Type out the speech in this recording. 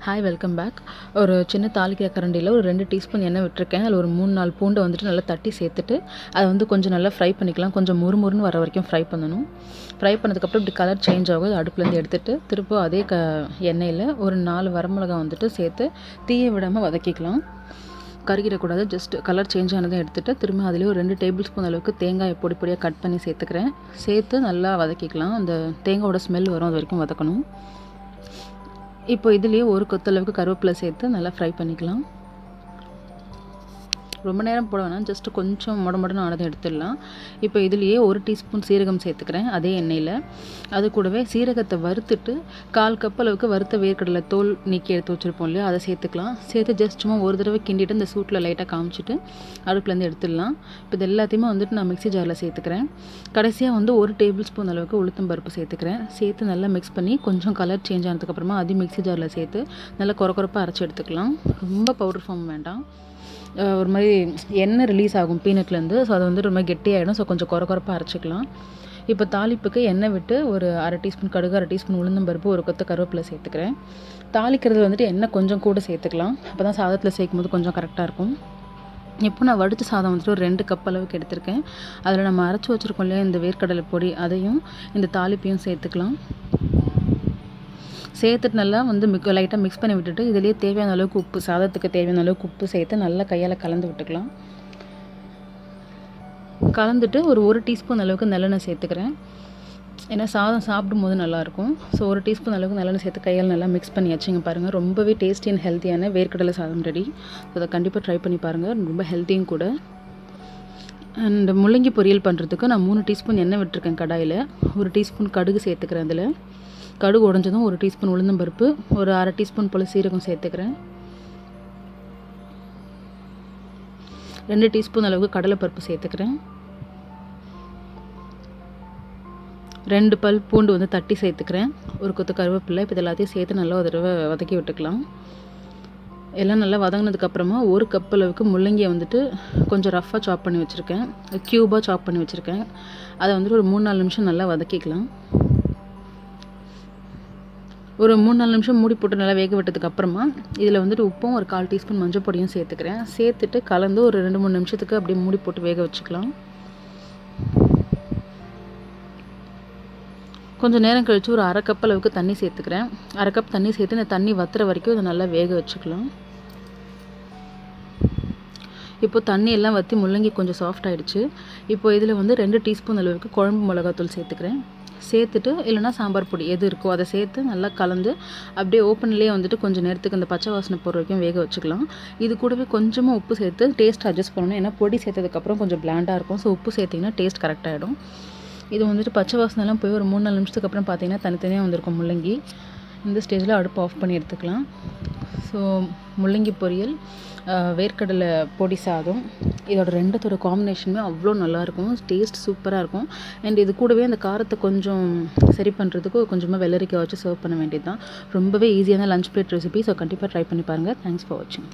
Hi welcome back. ஒரு சின்ன தாளிக்கிற கரண்டியில் ஒரு 2 டீஸ்பூன் எண்ணெய் விட்டுருக்கேன். அதில் ஒரு 3-4 பூண்டை வந்துட்டு நல்லா தட்டி சேர்த்துட்டு அதை வந்து கொஞ்சம் நல்லா ஃப்ரை பண்ணிக்கலாம். கொஞ்சம் முறுமுறுன்னு வர வரைக்கும் ஃப்ரை பண்ணணும். ஃப்ரை பண்ணதுக்கப்புறம் இப்படி கலர் சேஞ்ச் ஆகும். அடுப்புலேருந்து எடுத்துகிட்டு திரும்ப அதே எண்ணெயில் ஒரு 4 வரமிளகாய் வந்துட்டு சேர்த்து தீய விடாமல் வதக்கிக்கலாம். கருகிடக்கூடாது. ஜஸ்ட் கலர் சேஞ்ச் ஆனதை எடுத்துகிட்டு திரும்ப அதிலே ஒரு 2 டேபிள் ஸ்பூன் அளவுக்கு தேங்காயை பொடி பொடியாக கட் பண்ணி சேர்த்துக்கிறேன். சேர்த்து நல்லா வதக்கிக்கலாம். அந்த தேங்காயோட ஸ்மெல் வரும், அது வரைக்கும் வதக்கணும். இப்போ இதுலேயே ஒரு கொத்தளவுக்கு கருவேப்பிலை சேர்த்து நல்லா ஃப்ரை பண்ணிக்கலாம். ரொம்ப நேரம் போட வேணாம், ஜஸ்ட்டு கொஞ்சம் மொடமொடன்னு ஆனதை எடுத்துடலாம். இப்போ இதுலேயே 1 டீஸ்பூன் சீரகம் சேர்த்துக்கிறேன் அதே எண்ணெயில். அது கூடவே சீரகத்தை வறுத்துட்டு 1/4 கப் அளவுக்கு வறுத்த வேர்க்கடலை தோல் நீக்கி எடுத்து வச்சுருப்போம் இல்லையா, அதை சேர்த்துக்கலாம். சேர்த்து ஜஸ்ட் சும்மா ஒரு தடவை கிண்டிட்டு இந்த சூட்டில் லைட்டாக காமிச்சிட்டு அடுப்புலேருந்து எடுத்துடலாம். இப்போ இது எல்லாத்தையுமே வந்துட்டு நான் மிக்ஸி ஜாரில் சேர்த்துக்கிறேன். கடைசியாக வந்து 1 டேபிள் ஸ்பூன் அளவுக்கு உளுத்தம் பருப்பு சேர்த்துக்கிறேன். சேர்த்து நல்லா மிக்ஸ் பண்ணி கொஞ்சம் கலர் சேஞ்ச் ஆனதுக்கப்புறமா அதையும் மிக்ஸி ஜாரில் சேர்த்து நல்லா கொரப்பாக அரைச்சி எடுத்துக்கலாம். ரொம்ப பவுடர் ஃபார்ம் வேண்டாம். ஒரு மாதிரி எண்ணெய் ரிலீஸ் ஆகும் பீனட்லேருந்து. ஸோ அது வந்து ரொம்ப கெட்டியாகிடும். ஸோ கொஞ்சம் கொரப்பாக அரைச்சிக்கலாம். இப்போ தாளிப்புக்கு எண்ணெய் விட்டு ஒரு 1/2 டீஸ்பூன் கடுகு, 1/2 டீஸ்பூன் உளுந்தம்பருப்பு, ஒரு கொத்த கருவேப்பிலை சேர்த்துக்கிறேன். தாளிக்கிறது வந்துட்டு எண்ணெய் கொஞ்சம் கூட சேர்த்துக்கலாம். அப்போ தான் சாதத்தில் சேர்க்கும்போது கொஞ்சம் கரெக்டாக இருக்கும். இப்போ நான் வடித்த சாதம் வந்துட்டு ஒரு 2 கப் அளவுக்கு எடுத்திருக்கேன். அதில் நம்ம அரைச்சி வச்சுருக்கோம் இல்லையா இந்த வேர்க்கடலை பொடி, அதையும் இந்த தாளிப்பையும் சேர்த்துக்கலாம். சேர்த்துட்டு நல்லா வந்து லைட்டாக மிக்ஸ் பண்ணி விட்டுட்டு இதிலேயே தேவையான அளவுக்கு உப்பு, சாதத்துக்கு தேவையான அளவுக்கு உப்பு சேர்த்து நல்லா கையால் கலந்து விட்டுக்கலாம். கலந்துட்டு ஒரு 1 டீஸ்பூன் அளவுக்கு நல்லெண்ணெய் சேர்த்துக்கிறேன். ஏன்னா சாதம் சாப்பிடும்போது நல்லாயிருக்கும். ஸோ 1 டீஸ்பூன் அளவுக்கு நல்லெண்ணெய் சேர்த்து கையால் நல்லா மிக்ஸ் பண்ணி வச்சுங்க. பாருங்கள், ரொம்பவே டேஸ்டி அண்ட் ஹெல்த்தியான வேர்க்கடலை சாதம் ரெடி. ஸோ அதை கண்டிப்பாக ட்ரை பண்ணி பாருங்கள், ரொம்ப ஹெல்த்தியும் கூட. அண்ட் முள்ளங்கி பொரியல் பண்ணுறதுக்கு நான் 3 டீஸ்பூன் எண்ணெய் விட்டுருக்கேன் கடாயில். 1 டீஸ்பூன் கடுகு சேர்த்துக்கிறேன். அதில் கடுகு உடஞ்சதும் 1 டீஸ்பூன் உளுந்தம்பருப்பு, ஒரு 1/2 டீஸ்பூன் போல் சீரகம் சேர்த்துக்கிறேன். 2 டீஸ்பூன் அளவுக்கு கடலைப்பருப்பு சேர்த்துக்கிறேன். 2 பல் பூண்டு வந்து தட்டி சேர்த்துக்கிறேன். ஒரு கொத்து கருவேப்பிலை. இப்போ எல்லாத்தையும் சேர்த்து நல்லா ஒரு தடவை வதக்கி விட்டுக்கலாம். எல்லாம் நல்லா வதங்கினதுக்கப்புறமா 1 கப் அளவுக்கு முள்ளங்கியை வந்துட்டு கொஞ்சம் ரஃப்பாக சாப் பண்ணி வச்சுருக்கேன், க்யூபாக சாப் பண்ணி வச்சுருக்கேன். அதை வந்துட்டு ஒரு 3-4 நிமிஷம் நல்லா வதக்கிக்கலாம். ஒரு 3-4 நிமிஷம் மூடி போட்டு நல்லா வேக விட்டதுக்கு அப்புறமா இதில் வந்துட்டு உப்பும் ஒரு 1/4 டீஸ்பூன் மஞ்சள் பொடியும் சேர்த்துக்கிறேன். சேர்த்துட்டு கலந்து ஒரு 2-3 நிமிஷத்துக்கு அப்படியே மூடி போட்டு வேக வச்சுக்கலாம். கொஞ்சம் நேரம் கழித்து ஒரு 1/2 கப் அளவுக்கு தண்ணி சேர்த்துக்கிறேன். 1/2 கப் தண்ணி சேர்த்து இந்த தண்ணி வத்துற வரைக்கும் இதை நல்லா வேக வச்சுக்கலாம். இப்போ தண்ணி எல்லாம் வற்றி முள்ளங்கி கொஞ்சம் சாஃப்ட் ஆகிடுச்சு. இப்போ இதில் வந்து 2 டீஸ்பூன் அளவுக்கு குழம்பு மிளகாத்தூள் சேர்த்துக்கிறேன். சேர்த்துட்டு இல்லைனா சாம்பார் பொடி எது இருக்கோ அதை சேர்த்து நல்லா கலந்து அப்படியே ஓப்பன்லேயே வந்துட்டு கொஞ்சம் நேரத்துக்கு இந்த பச்சை வாசனை போகிற வரைக்கும் வேக வச்சுக்கலாம். இது கூடவே கொஞ்சமாக உப்பு சேர்த்து டேஸ்ட் அட்ஜஸ்ட் பண்ணணும். ஏன்னா பொடி சேர்த்ததுக்கப்புறம் கொஞ்சம் பிளாண்டாக இருக்கும். ஸோ உப்பு சேர்த்திங்கன்னா டேஸ்ட் கரெக்டாகிடும். இது வந்துட்டு பச்சை வாசனைலாம் போய் ஒரு 3-4 நிமிஷத்துக்கு அப்புறம் பார்த்திங்கன்னா தனித்தனியாக வந்திருக்கும் முள்ளங்கி. இந்த ஸ்டேஜில் அடுப்பு ஆஃப் பண்ணி எடுத்துக்கலாம். ஸோ முள்ளங்கி பொரியல், வேர்க்கடலை பொடி சாதம், இதோட 2தோட காம்பினேஷனுமே அவ்வளோ நல்லாயிருக்கும். டேஸ்ட் சூப்பராக இருக்கும். அண்ட் இது கூடவே அந்த காரத்தை கொஞ்சம் சரி பண்ணுறதுக்கு கொஞ்சமாக வெள்ளரிக்காய் வச்சு சர்வ் பண்ண வேண்டியது தான். ரொம்பவே ஈஸியான லஞ்ச் பிளேட் ரெசிபி. ஸோ கண்டிப்பாக ட்ரை பண்ணி பாருங்கள். தேங்க்ஸ் ஃபார் வாட்சிங்.